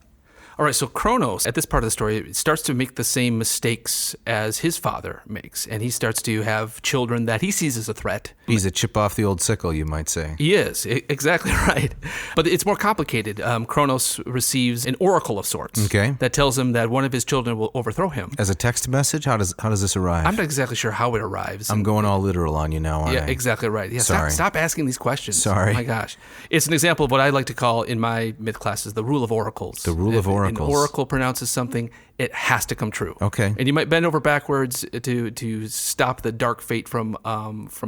All right, so Kronos, at this part of the story, starts to make the same mistakes as his father makes, and he starts to have children that he sees as a threat. He's a chip off the old sickle, you might say. He is, exactly right. But it's more complicated. Kronos receives an oracle of sorts that tells him that one of his children will overthrow him. As a text message, how does this arrive? I'm not exactly sure how it arrives. I'm going all literal on you now, aren't I? Yeah, exactly right. Yeah, Sorry. Stop asking these questions. Sorry. Oh my gosh. It's an example of what I like to call in my myth classes the rule of oracles. The rule of oracles. An oracle pronounces something, it has to come true. Okay. And you might bend over backwards to stop the dark fate from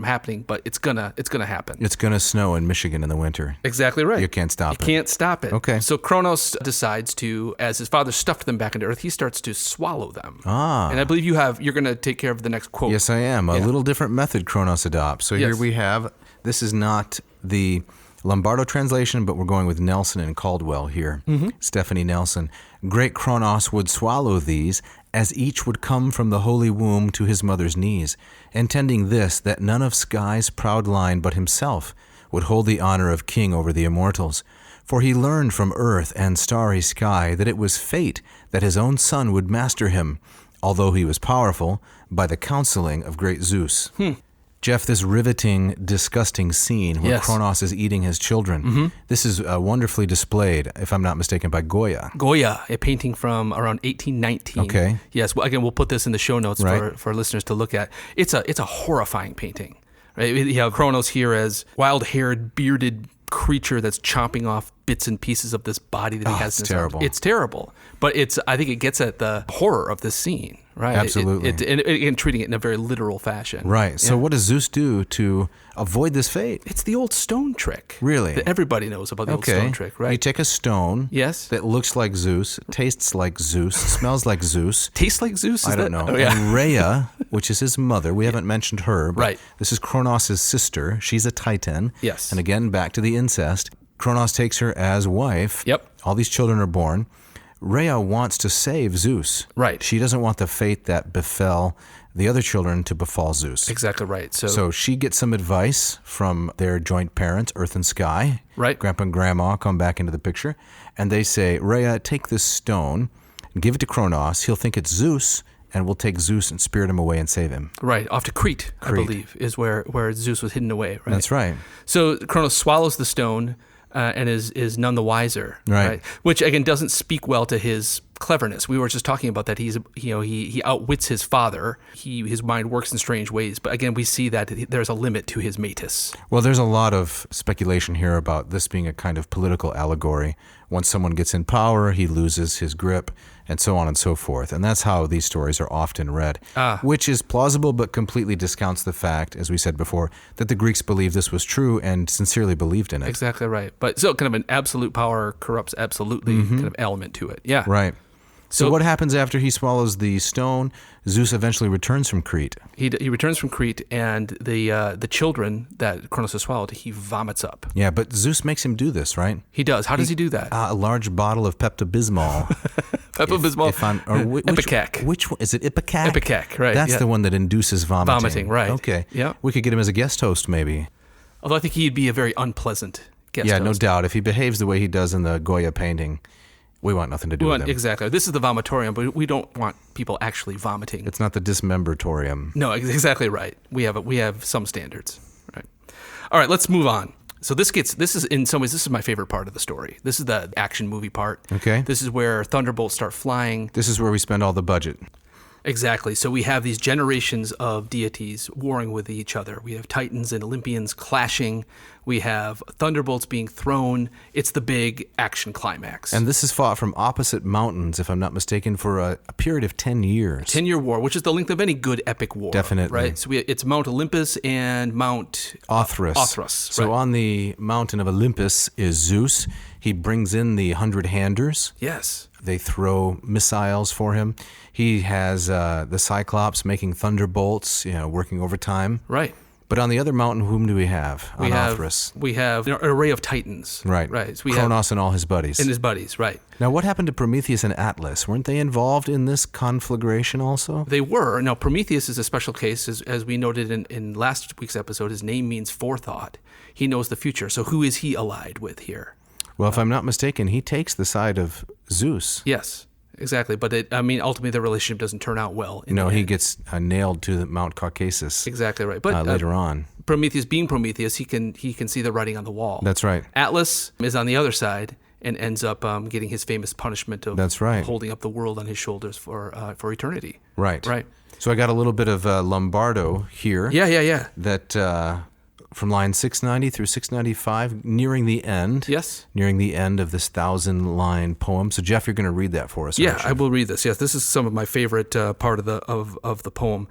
happening, but it's gonna happen. It's going to snow in Michigan in the winter. Exactly right. You can't stop it. You can't stop it. Okay. So Kronos decides to, as his father stuffed them back into Earth, he starts to swallow them. Ah. And I believe you're going to take care of the next quote. Yes, I am. A little different method Kronos adopts. So here Yes. we have, this is not the Lombardo translation, but we're going with Nelson and Caldwell here. Stephanie Nelson. Great Kronos would swallow these, as each would come from the holy womb to his mother's knees, intending this, that none of sky's proud line but himself would hold the honor of king over the immortals. For he learned from earth and starry sky that it was fate that his own son would master him, although he was powerful, by the counseling of great Zeus. Jeff, this riveting, disgusting scene where Yes. Kronos is eating his children, this is wonderfully displayed, if I'm not mistaken, by Goya. Goya, a painting from around 1819. Okay. Yes. Well, again, we'll put this in the show notes Right. for listeners to look at. It's a horrifying painting. Right? You have Kronos here as wild-haired, bearded creature that's chomping off bits and pieces of this body that he has. It's in his terrible. arms. It's terrible. But I think it gets at the horror of this scene. Right. Absolutely. And treating it in a very literal fashion. Right. So what does Zeus do to avoid this fate? It's the old stone trick. Really? That everybody knows about the old stone trick, right? You take a stone Yes. that looks like Zeus, tastes like Zeus, smells like Zeus. Tastes like Zeus? I don't know. Oh, yeah. And Rhea, which is his mother, we haven't mentioned her, but Right. this is Kronos' sister. She's a Titan. Yes. And again, back to the incest. Kronos takes her as wife. Yep. All these children are born. Rhea wants to save Zeus. Right. She doesn't want the fate that befell the other children to befall Zeus. Exactly right. So she gets some advice from their joint parents, Earth and Sky. Right. Grandpa and Grandma come back into the picture, and they say, Rhea, take this stone and give it to Kronos. He'll think it's Zeus, and we'll take Zeus and spirit him away and save him. Right, off to Crete, I believe, is where Zeus was hidden away. Right? That's right. So Kronos swallows the stone and is none the wiser. Right. Which again doesn't speak well to his cleverness. We were just talking about that. He outwits his father. His mind works in strange ways. But again, we see that there's a limit to his metis. Well, there's a lot of speculation here about this being a kind of political allegory. Once someone gets in power, he loses his grip, and so on and so forth. And that's how these stories are often read, which is plausible but completely discounts the fact, as we said before, that the Greeks believed this was true and sincerely believed in it. Exactly right. But so kind of an absolute power corrupts absolutely kind of element to it. Yeah. Right. So what happens after he swallows the stone? Zeus eventually returns from Crete. He returns from Crete, and the children that Kronos has swallowed, he vomits up. Yeah, but Zeus makes him do this, right? He does. How does he do that? A large bottle of Pepto-Bismol. Pepto-Bismol. Ipecac. Which one? Is it Ipecac? Ipecac, right. That's yeah. the one that induces vomiting. Vomiting, right. Okay. Yeah. We could get him as a guest host, maybe. Although I think he'd be a very unpleasant guest Yeah, host. no doubt. If he behaves the way he does in the Goya painting, we want nothing to do with him. Exactly. This is the vomitorium, but we don't want people actually vomiting. It's not the dismembratorium. No, exactly right. We have some standards. Right. All right, let's move on. So this is in some ways, this is my favorite part of the story. This is the action movie part. Okay. This is where thunderbolts start flying. This is where we spend all the budget. Exactly. So we have these generations of deities warring with each other. We have Titans and Olympians clashing. We have thunderbolts being thrown. It's the big action climax. And this is fought from opposite mountains, if I'm not mistaken, for a period of 10 years. 10-year war, which is the length of any good epic war. Definitely. Right? So it's Mount Olympus and Mount Othrys. So right. on the mountain of Olympus is Zeus. He brings in the 100-handers. Yes. They throw missiles for him. He has the Cyclops making thunderbolts, working overtime. Right. But on the other mountain, whom do we have? We Onothris. have an array of titans. Right. Right. So we Kronos and all his buddies. And his buddies, right. Now, what happened to Prometheus and Atlas? Weren't they involved in this conflagration also? They were. Now, Prometheus is a special case. As we noted in last week's episode, his name means forethought. He knows the future. So who is he allied with here? Well, if I'm not mistaken, he takes the side of Zeus. Yes, exactly. But ultimately, the relationship doesn't turn out well. He gets nailed to the Mount Caucasus. Exactly right. But later on, Prometheus, being Prometheus, he can see the writing on the wall. That's right. Atlas is on the other side and ends up getting his famous punishment of holding up the world on his shoulders for eternity. Right. Right. So I got a little bit of Lombardo here. Yeah. That. From line 690 through 695, nearing the end. Yes. Nearing the end of this 1,000-line poem. So, Jeff, you're going to read that for us. Yeah, I will read this. Yes, this is some of my favorite part of the poem.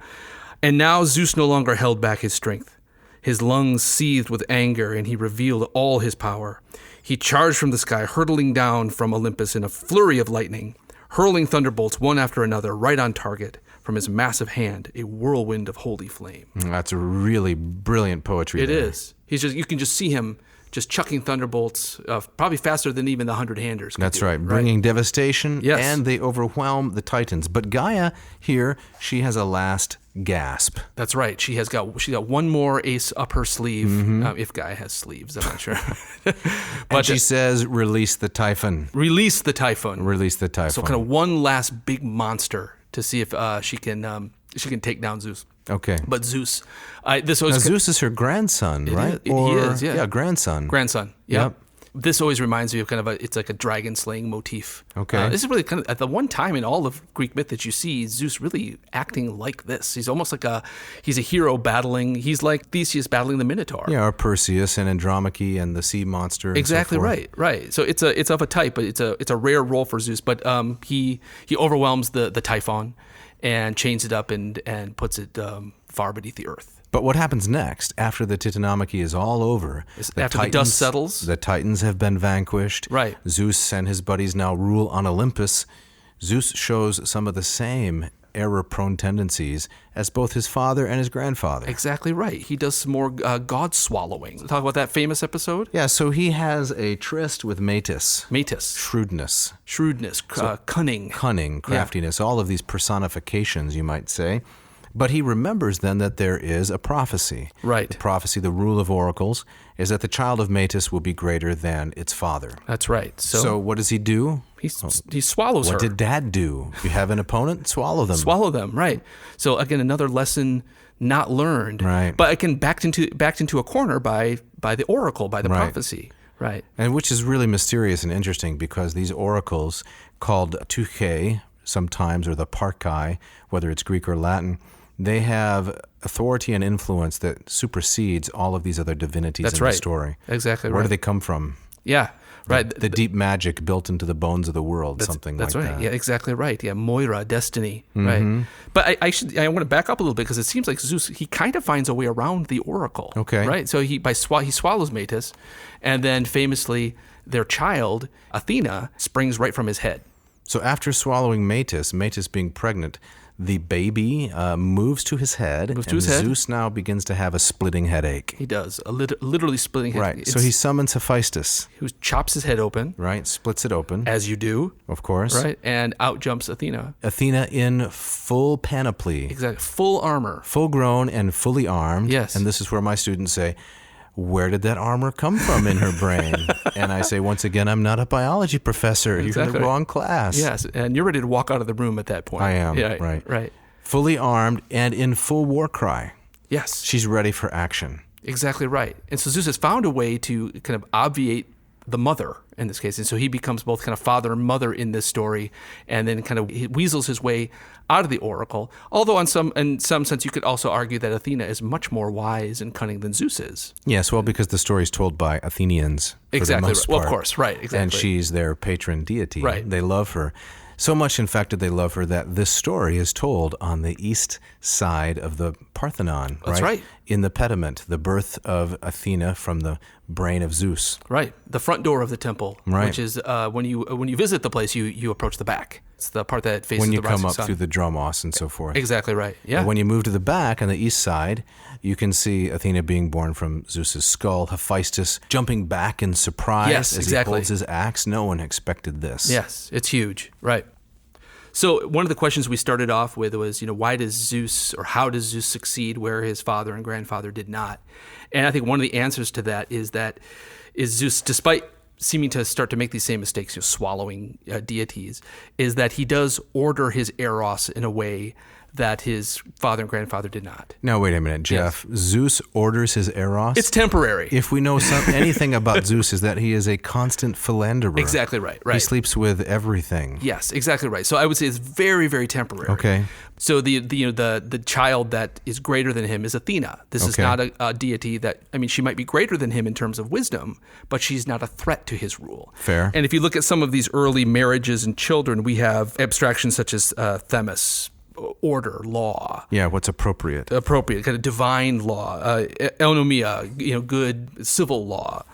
And now Zeus no longer held back his strength. His lungs seethed with anger, and he revealed all his power. He charged from the sky, hurtling down from Olympus in a flurry of lightning, hurling thunderbolts one after another right on target. From his massive hand, a whirlwind of holy flame. That's a really brilliant poetry. It is. You can just see him just chucking thunderbolts, probably faster than even the 100-handers. That's right. Bringing devastation, and they overwhelm the Titans. But Gaia here, she has a last gasp. That's right. She got one more ace up her sleeve. If Gaia has sleeves, I'm not sure. But she says, "Release the Typhon." Release the Typhon. Release the Typhon. So kind of one last big monster to see if she can take down Zeus. Okay. But Zeus, Zeus is her grandson, right? He is, yeah. Yeah, grandson. Grandson, yep. This always reminds me of it's like a dragon slaying motif. Okay. This is really kind of at the one time in all of Greek myth that you see Zeus really acting like this. He's almost like he's a hero battling. He's like Theseus battling the Minotaur. Yeah, or Perseus and Andromache and the sea monster. And exactly so forth. right. So it's of a type, but it's a rare role for Zeus. But he overwhelms the Typhon and chains it up and puts it far beneath the earth. But what happens next, after the Titanomachy is all over? After the dust settles? The Titans have been vanquished. Right. Zeus and his buddies now rule on Olympus. Zeus shows some of the same error-prone tendencies as both his father and his grandfather. Exactly right. He does some more god-swallowing. Talk about that famous episode? Yeah, so he has a tryst with Metis. Shrewdness. Cunning. Cunning, craftiness, all of these personifications, you might say. But he remembers then that there is a prophecy. Right. The prophecy, the rule of oracles, is that the child of Metis will be greater than its father. That's right. So what does he do? He swallows her. What did Dad do? If you have an opponent, swallow them. Swallow them, right. So again, another lesson not learned. Right. But again, backed into a corner by the oracle, by the prophecy. Right. And which is really mysterious and interesting because these oracles, called Tuche sometimes, or the Parkai, whether it's Greek or Latin, they have authority and influence that supersedes all of these other divinities the story. Exactly Where do they come from? Yeah, right. The deep magic built into the bones of the world, That's like right. that. Yeah, exactly right. Yeah, Moira, destiny. Right. But I want to back up a little bit because it seems like Zeus, he kind of finds a way around the oracle. Okay. Right. So he swallows Metis, and then famously their child Athena springs right from his head. So after swallowing Metis being pregnant, the baby moves to his head, Zeus now begins to have a splitting headache. He does, literally splitting headache. Right, so he summons Hephaestus. Who chops his head open. Right, splits it open. As you do. Of course. Right, and out jumps Athena. Athena in full panoply. Exactly, full armor. Full grown and fully armed. Yes. And this is where my students say, where did that armor come from in her brain? And I say, once again, I'm not a biology professor. Exactly. You're in the wrong class. Yes, and you're ready to walk out of the room at that point. I am, yeah, right. Fully armed and in full war cry. Yes. She's ready for action. Exactly right. And so Zeus has found a way to kind of obviate the mother in this case. And so he becomes both kind of father and mother in this story, and then kind of he weasels his way out of the oracle. Although in some sense you could also argue that Athena is much more wise and cunning than Zeus is. Yes, well, because the story is told by Athenians for exactly. the most part. Well, of course, right, exactly. And she's their patron deity. Right. They love her. So much, in fact, did they love her that this story is told on the east side of the Parthenon. That's right. In the pediment, the birth of Athena from the brain of Zeus. Right. The front door of the temple, Right. which is when you visit the place, you approach the back. It's the part that faces When you the rising come up sun. through the dromos and so forth. Exactly right. Yeah. When you move to the back on the east side, you can see Athena being born from Zeus's skull, Hephaestus jumping back in surprise Yes, as exactly. he holds his axe. No one expected this. Yes, it's huge. Right. So one of the questions we started off with was, why does Zeus, or how does Zeus succeed where his father and grandfather did not? And I think one of the answers to that is Zeus, despite seeming to start to make these same mistakes, swallowing deities, is that he does order his eros in a way that his father and grandfather did not. Now, wait a minute, Jeff. Yes. Zeus orders his eros? It's temporary. If we know anything about Zeus, is that he is a constant philanderer. Exactly right. He sleeps with everything. Yes, exactly right. So I would say it's very, very temporary. Okay. So the child that is greater than him is Athena. This is Okay. not a deity that, she might be greater than him in terms of wisdom, but she's not a threat to his rule. Fair. And if you look at some of these early marriages and children, we have abstractions such as themis, order, law. Yeah, what's appropriate? Appropriate, kind of divine law, eunomia, good civil law.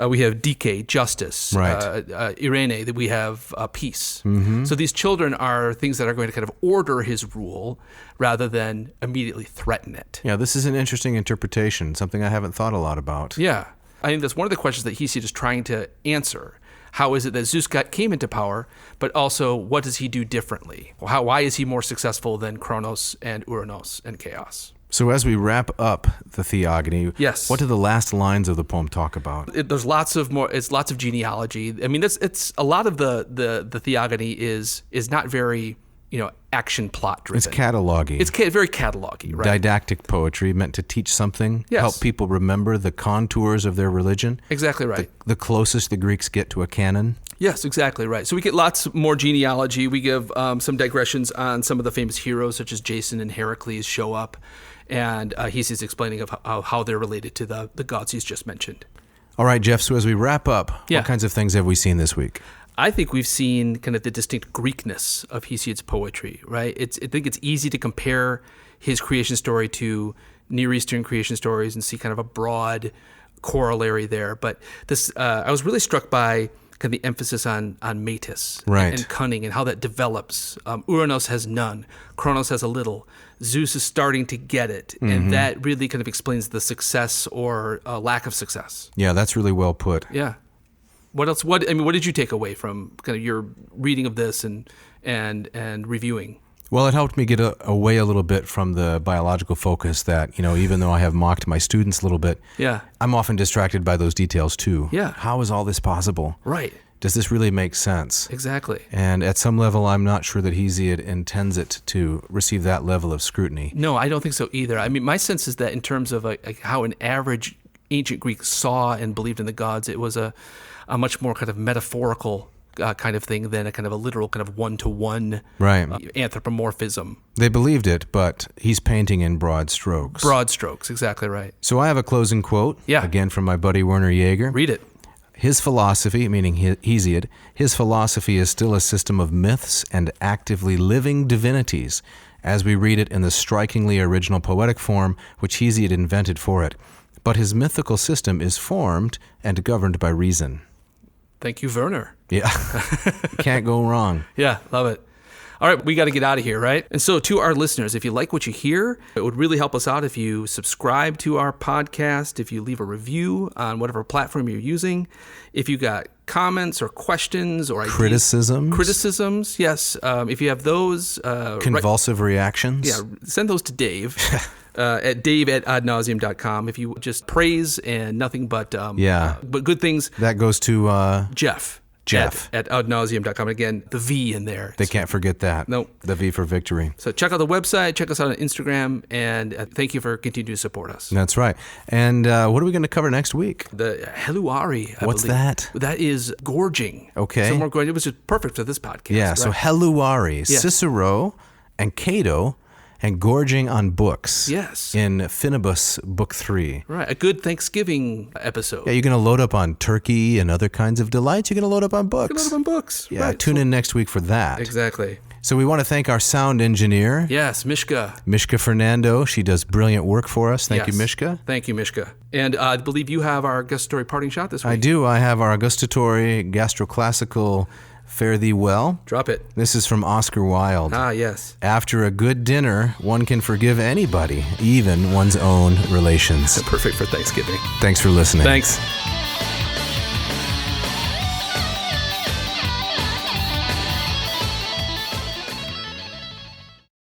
We have dike, justice. Right. Irene, that we have peace. Mm-hmm. So these children are things that are going to kind of order his rule rather than immediately threaten it. Yeah, this is an interesting interpretation, something I haven't thought a lot about. Yeah. I think that's one of the questions that Hesiod is trying to answer. How is it that Zeus came into power, but also what does he do differently? Why is he more successful than Kronos and Uranos and Chaos? So as we wrap up the Theogony, Yes. what do the last lines of the poem talk about? There's lots of more. It's lots of genealogy. It's a lot of the Theogony is not very action plot driven. It's cataloging. It's very cataloging, right? Didactic poetry meant to teach something, Yes. help people remember the contours of their religion. Exactly right. The closest the Greeks get to a canon. Yes, exactly right. So we get lots more genealogy. We give some digressions on some of the famous heroes, such as Jason and Heracles show up, and he's explaining of how they're related to the gods he's just mentioned. All right, Jeff, so as we wrap up, Yeah. what kinds of things have we seen this week? I think we've seen kind of the distinct Greekness of Hesiod's poetry, right? I think it's easy to compare his creation story to Near Eastern creation stories and see kind of a broad corollary there. But this, I was really struck by kind of the emphasis on metis Right. and cunning and how that develops. Uranos has none. Kronos has a little. Zeus is starting to get it. Mm-hmm. And that really kind of explains the success or lack of success. Yeah, that's really well put. Yeah. What else? What did you take away from kind of your reading of this and reviewing? Well, it helped me get away a little bit from the biological focus that, even though I have mocked my students a little bit, Yeah. I'm often distracted by those details too. Yeah. How is all this possible? Right. Does this really make sense? Exactly. And at some level, I'm not sure that Hesiod intends it to receive that level of scrutiny. No, I don't think so either. I mean, my sense is that in terms of how an average ancient Greek saw and believed in the gods, it was a much more kind of metaphorical kind of thing than a kind of a literal kind of one-to-one Right. Anthropomorphism. They believed it, but he's painting in broad strokes. Broad strokes, exactly right. So I have a closing quote, Yeah. again from my buddy Werner Jaeger. Read it. His philosophy, meaning Hesiod, his philosophy is still a system of myths and actively living divinities, as we read it in the strikingly original poetic form which Hesiod invented for it. But his mythical system is formed and governed by reason. Thank you, Werner. Yeah, can't go wrong. Yeah, love it. All right, we got to get out of here, right? And so to our listeners, if you like what you hear, it would really help us out if you subscribe to our podcast, if you leave a review on whatever platform you're using, if you got comments or questions or ideas. Criticisms, yes. If you have those. Convulsive reactions. Yeah, send those to Dave. At dave@adnauseam.com. If you just praise and nothing but but good things. That goes to Jeff. At adnauseam.com. Again, the V in there. They can't forget that. Nope. The V for victory. So check out the website, check us out on Instagram, and thank you for continuing to support us. That's right. And what are we going to cover next week? The Heluari. What's that? That is gorging. Okay. So more gorging. It was just perfect for this podcast. Yeah, right? so Heluari, Yeah. Cicero and Cato and gorging on books. Yes. In Finibus, Book 3. Right. A good Thanksgiving episode. Yeah, you're going to load up on turkey and other kinds of delights. You're going to load up on books. A lot of them books. Yeah, Right. tune in next week for that. Exactly. So we want to thank our sound engineer, Yes, Mishka. Mishka Fernando. She does brilliant work for us. Thank you, Yes. Mishka. Thank you, Mishka. And I believe you have our gustatory parting shot this week. I do. I have our gustatory gastroclassical Fare Thee Well. Drop it. This is from Oscar Wilde. Ah, yes. After a good dinner, one can forgive anybody, even one's own relations. Perfect for Thanksgiving. Thanks for listening. Thanks.